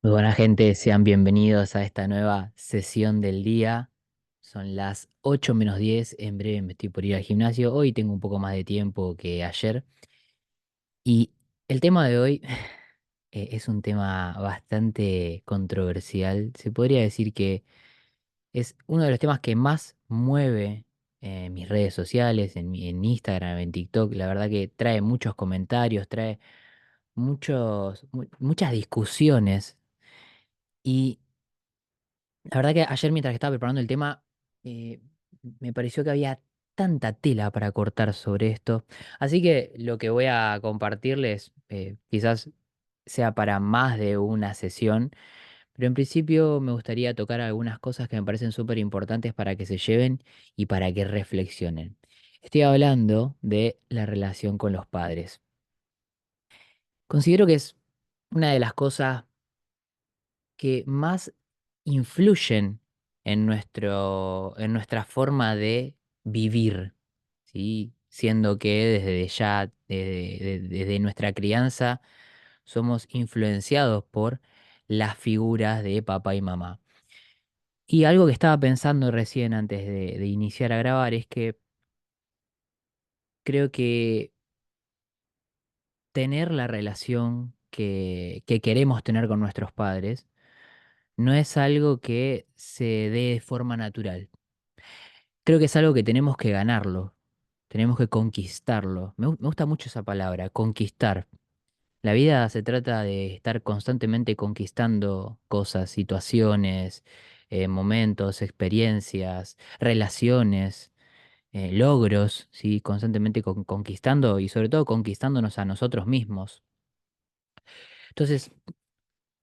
Muy buena gente, sean bienvenidos a esta nueva sesión del día. Son las 8 menos 10. En breve me estoy por ir al gimnasio. Hoy tengo un poco más de tiempo que ayer. Y el tema de hoy es un tema bastante controversial. Se podría decir que es uno de los temas que más mueve mis redes sociales, en Instagram, en TikTok. La verdad que trae muchos comentarios, trae muchas discusiones. Y la verdad que ayer mientras que estaba preparando el tema, eh, me pareció que había tanta tela para cortar sobre esto. Así que lo que voy a compartirles quizás sea para más de una sesión, pero en principio me gustaría tocar algunas cosas que me parecen súper importantes para que se lleven y para que reflexionen. Estoy hablando de la relación con los padres. Considero que es una de las cosas que más influyen en nuestra forma de vivir, ¿sí? Siendo que desde ya, desde nuestra crianza, somos influenciados por las figuras de papá y mamá. Y algo que estaba pensando recién antes de iniciar a grabar es que creo que tener la relación que queremos tener con nuestros padres no es algo que se dé de forma natural. Creo que es algo que tenemos que ganarlo, tenemos que conquistarlo. Me gusta mucho esa palabra, conquistar. La vida se trata de estar constantemente conquistando cosas, situaciones, momentos, experiencias, relaciones, logros, ¿sí? Constantemente conquistando y sobre todo conquistándonos a nosotros mismos. Entonces,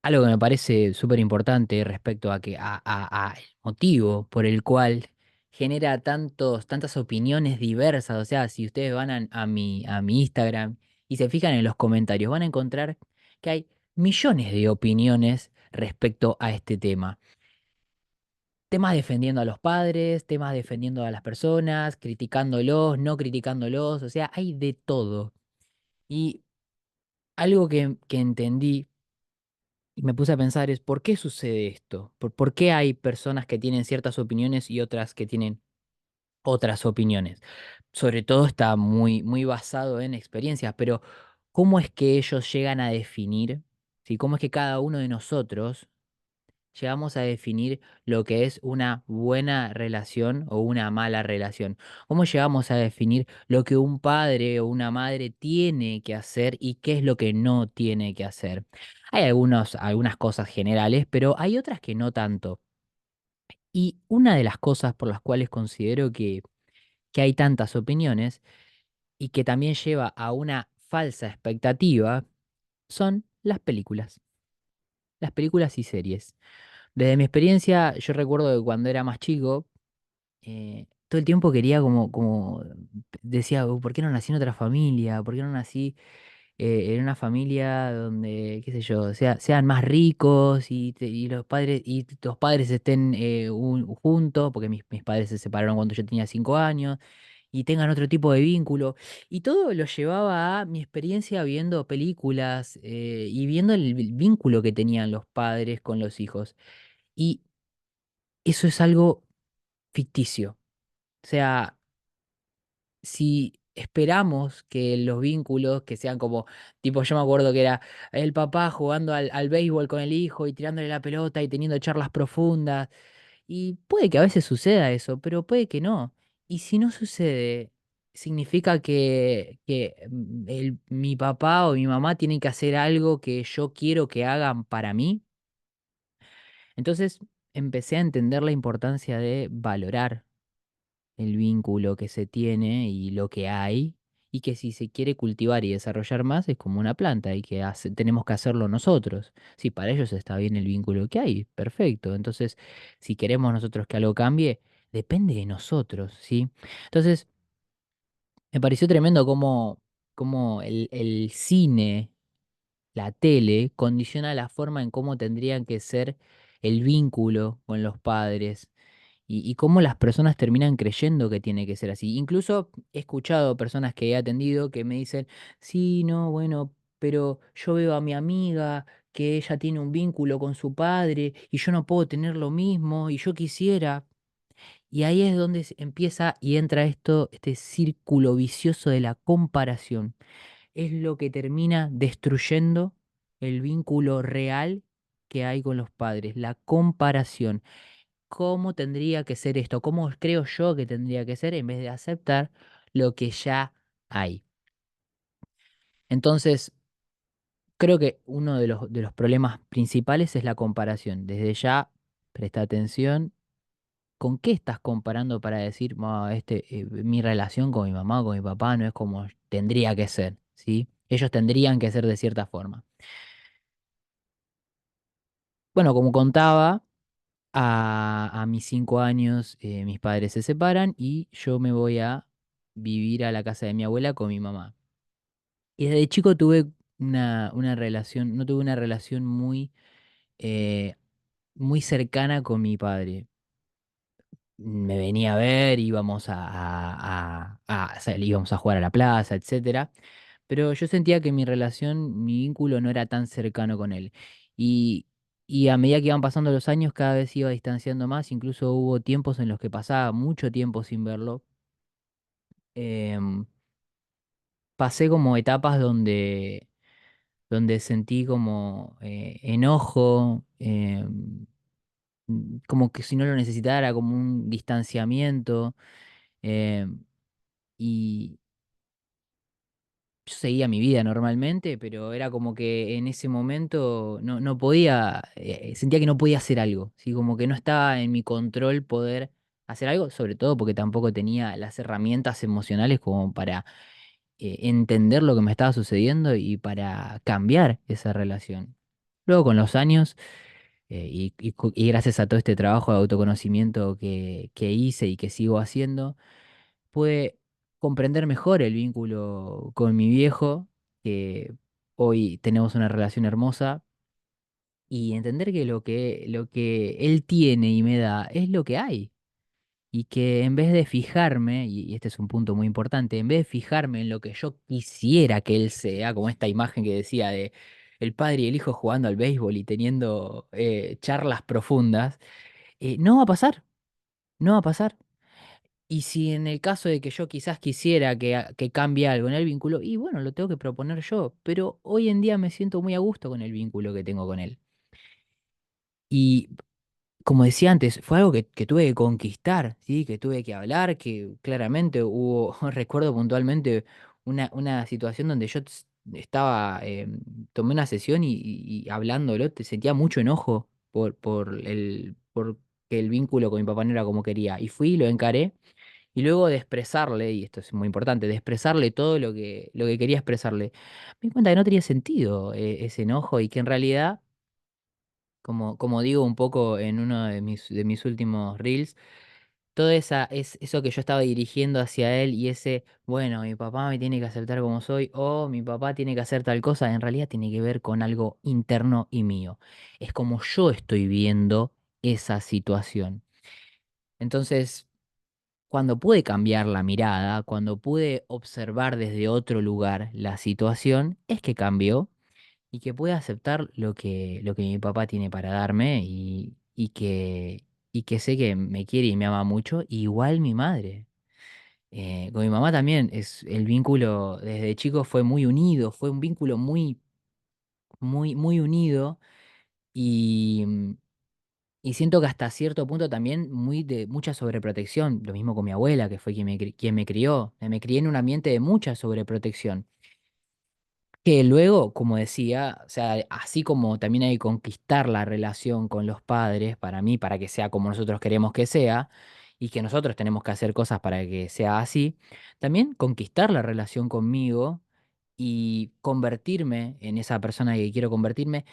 algo que me parece súper importante respecto a el motivo por el cual genera tantas opiniones diversas. O sea, si ustedes van a mi Instagram y se fijan en los comentarios, van a encontrar que hay millones de opiniones respecto a este tema. Temas defendiendo a los padres, temas defendiendo a las personas, criticándolos, no criticándolos, o sea, hay de todo. Y algo que entendí y me puse a pensar es, ¿por qué sucede esto? ¿Por qué hay personas que tienen ciertas opiniones y otras que tienen otras opiniones? Sobre todo está muy basado en experiencias, pero ¿cómo es que ellos llegan a definir, ¿sí? ¿Cómo es que cada uno de nosotros llegamos a definir lo que es una buena relación o una mala relación? ¿Cómo llegamos a definir lo que un padre o una madre tiene que hacer y qué es lo que no tiene que hacer? Hay algunas cosas generales, pero hay otras que no tanto. Y una de las cosas por las cuales considero que hay tantas opiniones y que también lleva a una falsa expectativa son las películas y series. Desde mi experiencia, yo recuerdo que cuando era más chico, todo el tiempo quería como decía: ¿por qué no nací en otra familia? ¿Por qué no nací en una familia donde, qué sé yo, sean más ricos y los padres estén juntos, porque mis padres se separaron cuando yo tenía 5 años, y tengan otro tipo de vínculo? Y todo lo llevaba a mi experiencia viendo películas y viendo el vínculo que tenían los padres con los hijos. Y eso es algo ficticio. O sea, si esperamos que los vínculos que sean como, tipo, yo me acuerdo que era el papá jugando al béisbol con el hijo y tirándole la pelota y teniendo charlas profundas, y puede que a veces suceda eso, pero puede que no. Y si no sucede, significa que mi papá o mi mamá tienen que hacer algo que yo quiero que hagan para mí. Entonces empecé a entender la importancia de valorar el vínculo que se tiene y lo que hay, y que si se quiere cultivar y desarrollar más es como una planta y que tenemos que hacerlo nosotros. Si para ellos está bien el vínculo que hay, perfecto. Entonces, si queremos nosotros que algo cambie, depende de nosotros, ¿sí? Entonces, me pareció tremendo cómo el cine, la tele, condiciona la forma en cómo tendrían que ser el vínculo con los padres y cómo las personas terminan creyendo que tiene que ser así. Incluso he escuchado personas que he atendido que me dicen: sí, no, bueno, pero yo veo a mi amiga que ella tiene un vínculo con su padre y yo no puedo tener lo mismo y yo quisiera. Y ahí es donde empieza y entra esto, este círculo vicioso de la comparación. Es lo que termina destruyendo el vínculo real que hay con los padres, la comparación. ¿Cómo tendría que ser esto? ¿Cómo creo yo que tendría que ser en vez de aceptar lo que ya hay? Entonces, creo que uno de los problemas principales es la comparación. Desde ya, presta atención. ¿Con qué estás comparando para decir, "Ma, mi relación con mi mamá o con mi papá no es como tendría que ser, ¿sí? Ellos tendrían que ser de cierta forma"? Bueno, como contaba, a mis 5 años mis padres se separan y yo me voy a vivir a la casa de mi abuela con mi mamá. Y desde chico tuve una relación, no tuve una relación eh, muy cercana con mi padre. Me venía a ver, íbamos íbamos a jugar a la plaza, etcétera. Pero yo sentía que mi relación, mi vínculo no era tan cercano con él. Y, y a medida que iban pasando los años, cada vez se iba distanciando más. Incluso hubo tiempos en los que pasaba mucho tiempo sin verlo. Em, Pasé como etapas donde sentí como enojo, como que si no lo necesitara, como un distanciamiento. em, y, yo seguía mi vida normalmente, pero era como que en ese momento no podía, sentía que no podía hacer algo, ¿sí? Como que no estaba en mi control poder hacer algo, sobre todo porque tampoco tenía las herramientas emocionales como para entender lo que me estaba sucediendo y para cambiar esa relación. Luego con los años, y gracias a todo este trabajo de autoconocimiento que hice y que sigo haciendo, pude comprender mejor el vínculo con mi viejo, que hoy tenemos una relación hermosa, y entender que lo que él tiene y me da es lo que hay. Y que en vez de fijarme, y este es un punto muy importante, en vez de fijarme en lo que yo quisiera que él sea, como esta imagen que decía de el padre y el hijo jugando al béisbol y teniendo charlas profundas, no va a pasar, no va a pasar. Y si en el caso de que yo quizás quisiera que cambie algo en el vínculo, y bueno, lo tengo que proponer yo, pero hoy en día me siento muy a gusto con el vínculo que tengo con él. Y como decía antes, fue algo que tuve que conquistar, ¿sí? Que tuve que hablar, que claramente hubo, recuerdo puntualmente una situación donde yo estaba, tomé una sesión y hablándolo, te sentía mucho enojo por que el vínculo con mi papá no era como quería. Y fui y lo encaré. Y luego de expresarle, y esto es muy importante, de expresarle todo lo que quería expresarle, me di cuenta que no tenía sentido ese enojo y que en realidad, como digo un poco en uno de mis últimos reels, todo eso que yo estaba dirigiendo hacia él y ese, bueno, mi papá me tiene que aceptar como soy o mi papá tiene que hacer tal cosa, en realidad tiene que ver con algo interno y mío. Es como yo estoy viendo esa situación. Entonces, cuando pude cambiar la mirada, cuando pude observar desde otro lugar la situación, es que cambió y que pude aceptar lo que mi papá tiene para darme y que sé que me quiere y me ama mucho, igual mi madre. Con mi mamá también, el vínculo desde chico fue muy unido, fue un vínculo muy unido y, y siento que hasta cierto punto también muy de mucha sobreprotección. Lo mismo con mi abuela, que fue quien me crió. Me crié en un ambiente de mucha sobreprotección. Que luego, como decía, o sea, así como también hay que conquistar la relación con los padres, para mí, para que sea como nosotros queremos que sea, y que nosotros tenemos que hacer cosas para que sea así, también conquistar la relación conmigo y convertirme en esa persona que quiero convertirme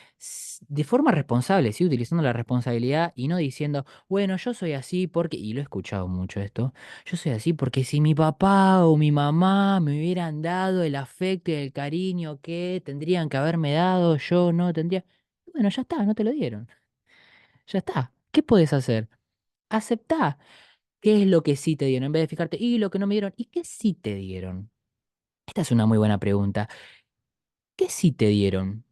de forma responsable, ¿sí? Utilizando la responsabilidad y no diciendo, bueno, yo soy así porque, y lo he escuchado mucho esto, yo soy así porque si mi papá o mi mamá me hubieran dado el afecto y el cariño que tendrían que haberme dado, yo no tendría... Bueno, ya está, no te lo dieron. Ya está. ¿Qué puedes hacer? Aceptá qué es lo que sí te dieron, en vez de fijarte, y lo que no me dieron, ¿y qué sí te dieron? Esta es una muy buena pregunta. ¿Qué sí te dieron?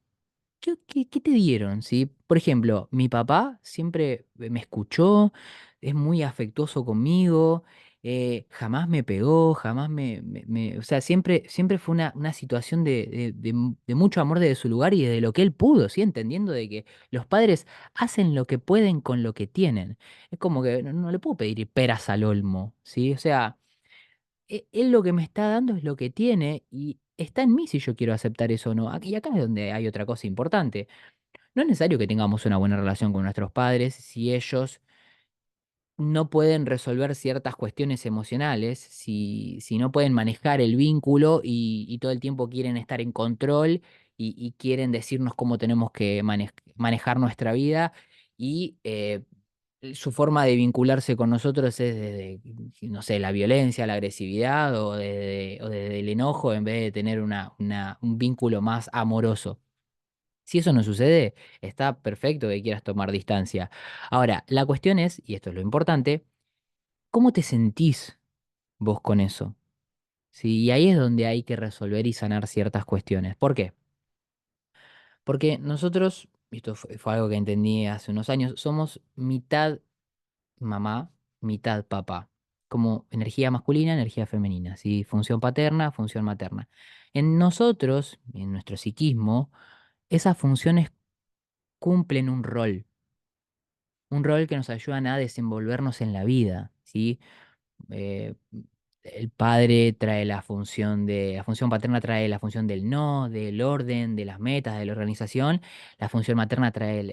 ¿qué te dieron? ¿Sí? Por ejemplo, mi papá siempre me escuchó, es muy afectuoso conmigo, jamás me pegó, jamás o sea, siempre fue una situación de mucho amor desde su lugar y desde lo que él pudo, ¿sí? Entendiendo de que los padres hacen lo que pueden con lo que tienen. Es como que no le puedo pedir peras al olmo, ¿sí? O sea, él lo que me está dando es lo que tiene y está en mí si yo quiero aceptar eso o no. Y acá es donde hay otra cosa importante. No es necesario que tengamos una buena relación con nuestros padres si ellos no pueden resolver ciertas cuestiones emocionales, si no pueden manejar el vínculo y todo el tiempo quieren estar en control y quieren decirnos cómo tenemos que manejar nuestra vida y su forma de vincularse con nosotros es desde, no sé, la violencia, la agresividad o desde el enojo en vez de tener un vínculo más amoroso. Si eso no sucede, está perfecto que quieras tomar distancia. Ahora, la cuestión es, y esto es lo importante, ¿cómo te sentís vos con eso? Sí, y ahí es donde hay que resolver y sanar ciertas cuestiones. ¿Por qué? Porque nosotros, y esto fue algo que entendí hace unos años, somos mitad mamá, mitad papá. Como energía masculina, energía femenina, ¿sí? Función paterna, función materna. En nosotros, en nuestro psiquismo, esas funciones cumplen un rol que nos ayudan a desenvolvernos en la vida, ¿sí? eh, el padre trae la función paterna trae la función del no, del orden, de las metas, de la organización. La función materna trae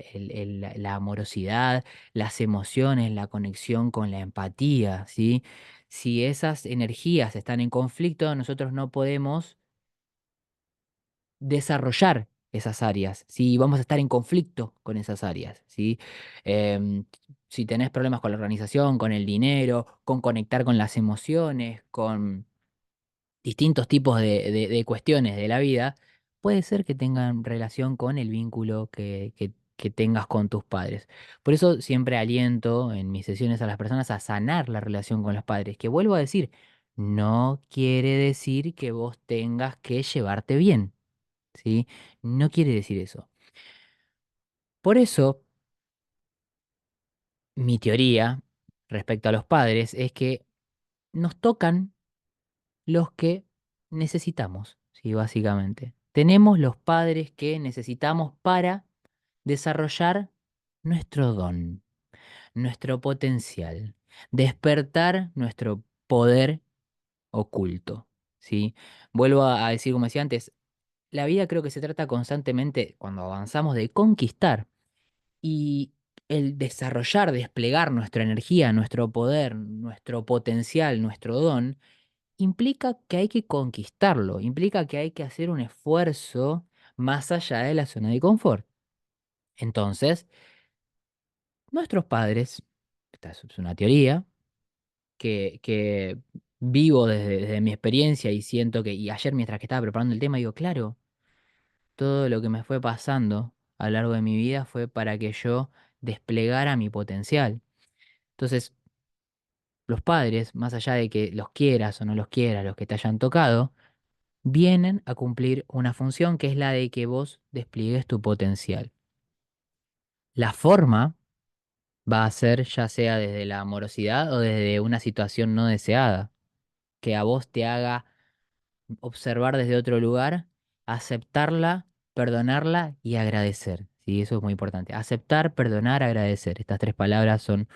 la amorosidad, las emociones, la conexión con la empatía, ¿sí? Si esas energías están en conflicto, nosotros no podemos desarrollar esas áreas, si vamos a estar en conflicto con esas áreas, ¿sí? Em, si tenés problemas con la organización, con el dinero, con conectar con las emociones, con distintos tipos de cuestiones de la vida, puede ser que tengan relación con el vínculo que tengas con tus padres. Por eso siempre aliento en mis sesiones a las personas a sanar la relación con los padres, que vuelvo a decir, no quiere decir que vos tengas que llevarte bien. ¿Sí? No quiere decir eso. Por eso, mi teoría respecto a los padres es que nos tocan los que necesitamos, ¿sí? Básicamente. Tenemos los padres que necesitamos para desarrollar nuestro don, nuestro potencial, despertar nuestro poder oculto, ¿sí? Vuelvo a decir, como decía antes, la vida creo que se trata constantemente, cuando avanzamos, de conquistar. Y el desarrollar, desplegar nuestra energía, nuestro poder, nuestro potencial, nuestro don, implica que hay que conquistarlo, implica que hay que hacer un esfuerzo más allá de la zona de confort. Entonces, nuestros padres, esta es una teoría que vivo desde mi experiencia y siento que, y ayer mientras que estaba preparando el tema, digo, claro, todo lo que me fue pasando a lo largo de mi vida fue para que yo desplegara mi potencial. Entonces, los padres, más allá de que los quieras o no los quieras, los que te hayan tocado, vienen a cumplir una función que es la de que vos despliegues tu potencial. La forma va a ser ya sea desde la amorosidad o desde una situación no deseada, que a vos te haga observar desde otro lugar, aceptarla, perdonarla y agradecer. Sí, eso es muy importante. Aceptar, perdonar, agradecer. Estas tres palabras son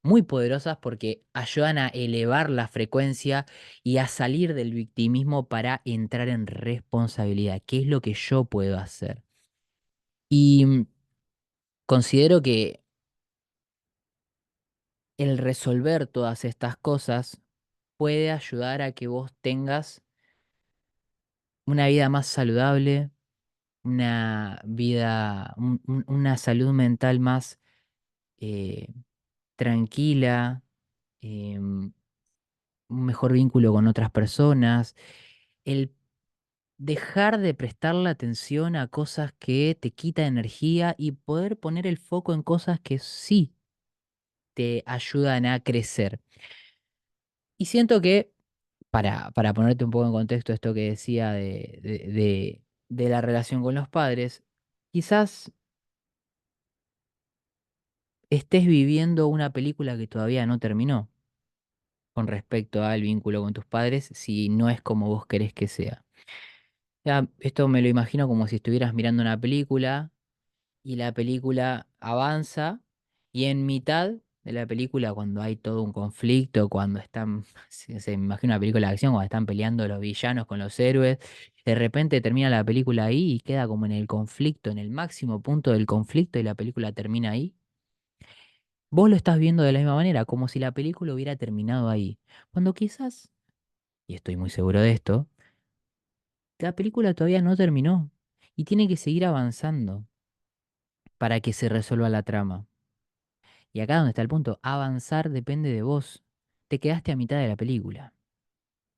muy poderosas porque ayudan a elevar la frecuencia y a salir del victimismo para entrar en responsabilidad. ¿Qué es lo que yo puedo hacer? Y considero que el resolver todas estas cosas puede ayudar a que vos tengas una vida más saludable, una vida, una salud mental más eh, tranquila, un mejor vínculo con otras personas. El dejar de prestarle atención a cosas que te quitan energía y poder poner el foco en cosas que sí te ayudan a crecer. Y siento que, para ponerte un poco en contexto esto que decía de la relación con los padres, quizás estés viviendo una película que todavía no terminó con respecto al vínculo con tus padres si no es como vos querés que sea. Ya, esto me lo imagino como si estuvieras mirando una película y la película avanza y en mitad de la película, cuando hay todo un conflicto, cuando están, me imagino una película de acción, cuando están peleando los villanos con los héroes, de repente termina la película ahí y queda como en el conflicto, en el máximo punto del conflicto y la película termina ahí. Vos lo estás viendo de la misma manera, como si la película hubiera terminado ahí. Cuando quizás, y estoy muy seguro de esto, la película todavía no terminó y tiene que seguir avanzando para que se resuelva la trama. Y acá donde está el punto, avanzar depende de vos. Te quedaste a mitad de la película.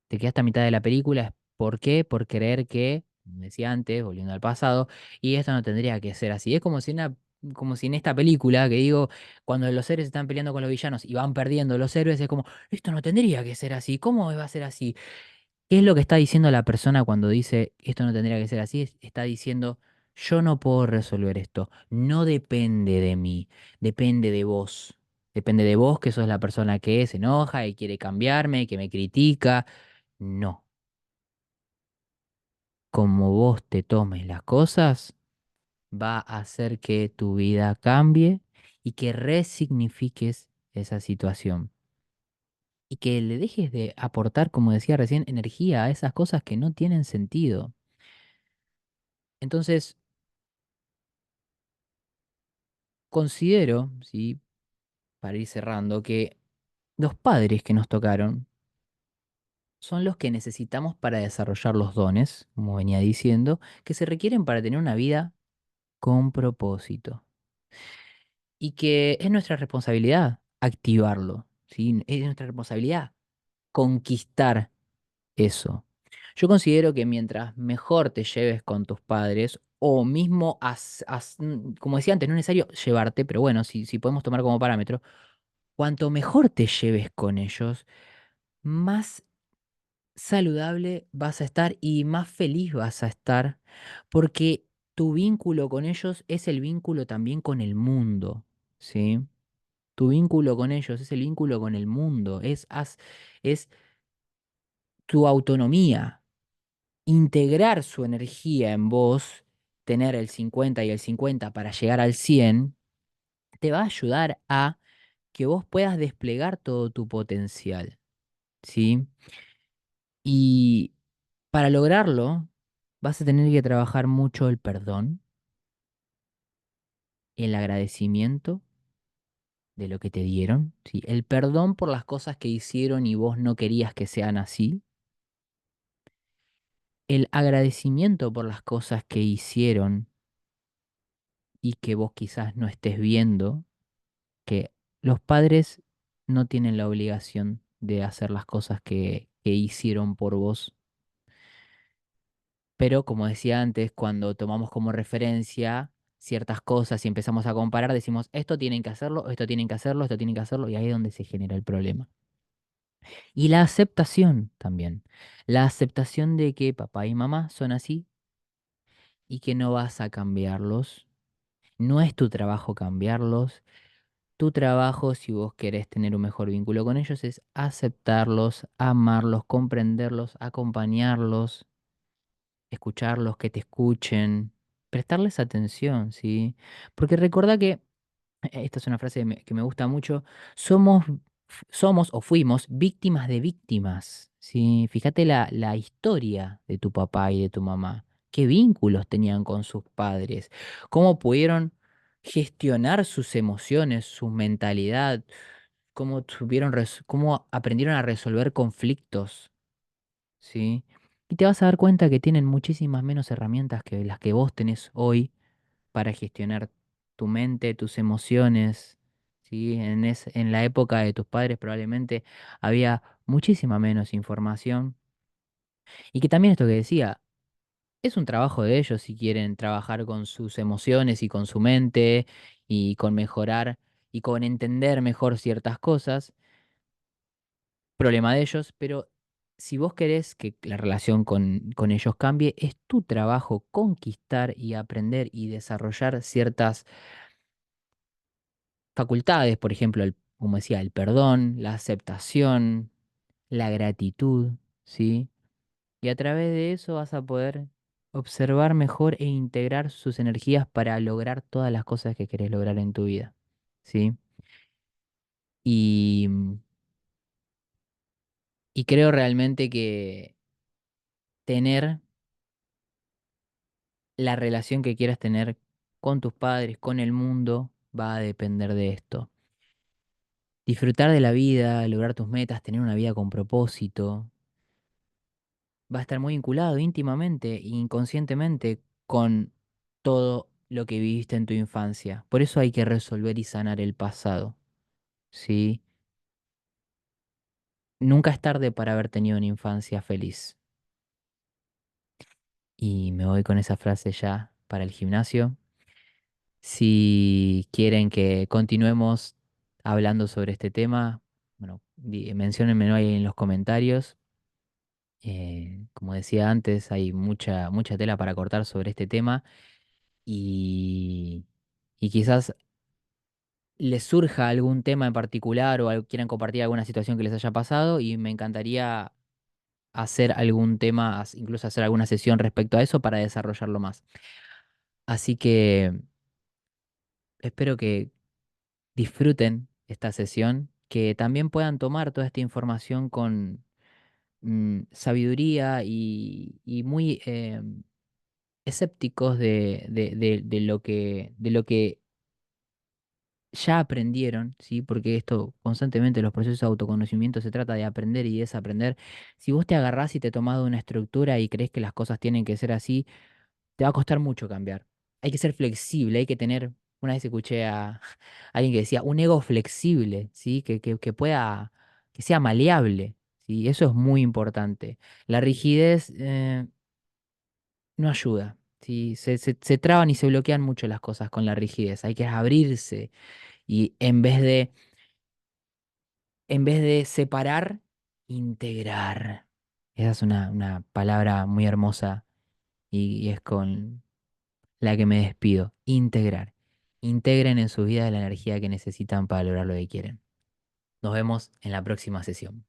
Te quedaste a mitad de la película, ¿por qué? Por creer que, como decía antes, volviendo al pasado, y esto no tendría que ser así. Es como si en esta película, que digo, cuando los héroes están peleando con los villanos y van perdiendo los héroes, es como, esto no tendría que ser así. ¿Cómo va a ser así? ¿Qué es lo que está diciendo la persona cuando dice esto no tendría que ser así? Está diciendo yo no puedo resolver esto, no depende de mí, depende de vos. Depende de vos que sos la persona que se enoja y quiere cambiarme, que me critica. No, como vos te tomes las cosas, va a hacer que tu vida cambie y que resignifiques esa situación. Y que le dejes de aportar, como decía recién, energía a esas cosas que no tienen sentido. Entonces, considero, ¿sí? Para ir cerrando, que los padres que nos tocaron son los que necesitamos para desarrollar los dones, como venía diciendo, que se requieren para tener una vida con propósito. Y que es nuestra responsabilidad activarlo, ¿sí? Es nuestra responsabilidad conquistar eso. Yo considero que mientras mejor te lleves con tus padres, o mismo, como decía antes, no es necesario llevarte, pero bueno, si podemos tomar como parámetro, cuanto mejor te lleves con ellos, más saludable vas a estar y más feliz vas a estar, porque tu vínculo con ellos es el vínculo también con el mundo, ¿sí? Tu vínculo con ellos es el vínculo con el mundo, es tu autonomía, integrar su energía en vos, tener el 50 y el 50 para llegar al 100 te va a ayudar a que vos puedas desplegar todo tu potencial, ¿sí? Y para lograrlo, vas a tener que trabajar mucho el perdón, el agradecimiento de lo que te dieron, ¿sí? El perdón por las cosas que hicieron y vos no querías que sean así. El agradecimiento por las cosas que hicieron y que vos quizás no estés viendo, que los padres no tienen la obligación de hacer las cosas que hicieron por vos. Pero como decía antes, cuando tomamos como referencia ciertas cosas y empezamos a comparar, decimos, esto tienen que hacerlo, esto tienen que hacerlo, esto tienen que hacerlo, y ahí es donde se genera el problema. Y la aceptación también. La aceptación de que papá y mamá son así y que no vas a cambiarlos. No es tu trabajo cambiarlos. Tu trabajo, si vos querés tener un mejor vínculo con ellos, es aceptarlos, amarlos, comprenderlos, acompañarlos, escucharlos, que te escuchen, prestarles atención, ¿sí? Porque recordá que, esta es una frase que me gusta mucho, somos, somos o fuimos víctimas de víctimas, ¿sí? Fíjate la historia de tu papá y de tu mamá, qué vínculos tenían con sus padres, cómo pudieron gestionar sus emociones, su mentalidad, cómo aprendieron a resolver conflictos, ¿sí? Y te vas a dar cuenta que tienen muchísimas menos herramientas que las que vos tenés hoy para gestionar tu mente, tus emociones, ¿sí? En la época de tus padres probablemente había muchísima menos información. Y que también esto que decía, es un trabajo de ellos si quieren trabajar con sus emociones y con su mente y con mejorar y con entender mejor ciertas cosas, problema de ellos, pero si vos querés que la relación con ellos cambie, es tu trabajo conquistar y aprender y desarrollar ciertas facultades, por ejemplo, como decía, el perdón, la aceptación, la gratitud, ¿sí? Y a través de eso vas a poder observar mejor e integrar sus energías para lograr todas las cosas que querés lograr en tu vida, ¿sí? Y, y creo realmente que tener la relación que quieras tener con tus padres, con el mundo, va a depender de esto. Disfrutar de la vida, lograr tus metas, tener una vida con propósito, va a estar muy vinculado íntimamente e inconscientemente con todo lo que viviste en tu infancia. Por eso hay que resolver y sanar el pasado, ¿sí? Nunca es tarde para haber tenido una infancia feliz. Y me voy con esa frase ya para el gimnasio. Si quieren que continuemos hablando sobre este tema, bueno, menciónenmelo ahí en los comentarios. Como decía antes, hay mucha tela para cortar sobre este tema y, y quizás les surja algún tema en particular o quieran compartir alguna situación que les haya pasado y me encantaría hacer algún tema, incluso hacer alguna sesión respecto a eso para desarrollarlo más. Así que espero que disfruten esta sesión, que también puedan tomar toda esta información con sabiduría y muy escépticos de lo que ya aprendieron, ¿sí? Porque esto constantemente los procesos de autoconocimiento se trata de aprender y desaprender. Si vos te agarrás y te tomás de una estructura y crees que las cosas tienen que ser así, te va a costar mucho cambiar. Hay que ser flexible, hay que tener, una vez escuché a alguien que decía, un ego flexible, ¿sí? Que pueda, que sea maleable, ¿sí? Eso es muy importante. La rigidez no ayuda, ¿sí? Se traban y se bloquean mucho las cosas con la rigidez. Hay que abrirse y en vez de separar, integrar. Esa es una palabra muy hermosa y es con la que me despido. Integrar. Integren en su vida la energía que necesitan para lograr lo que quieren. Nos vemos en la próxima sesión.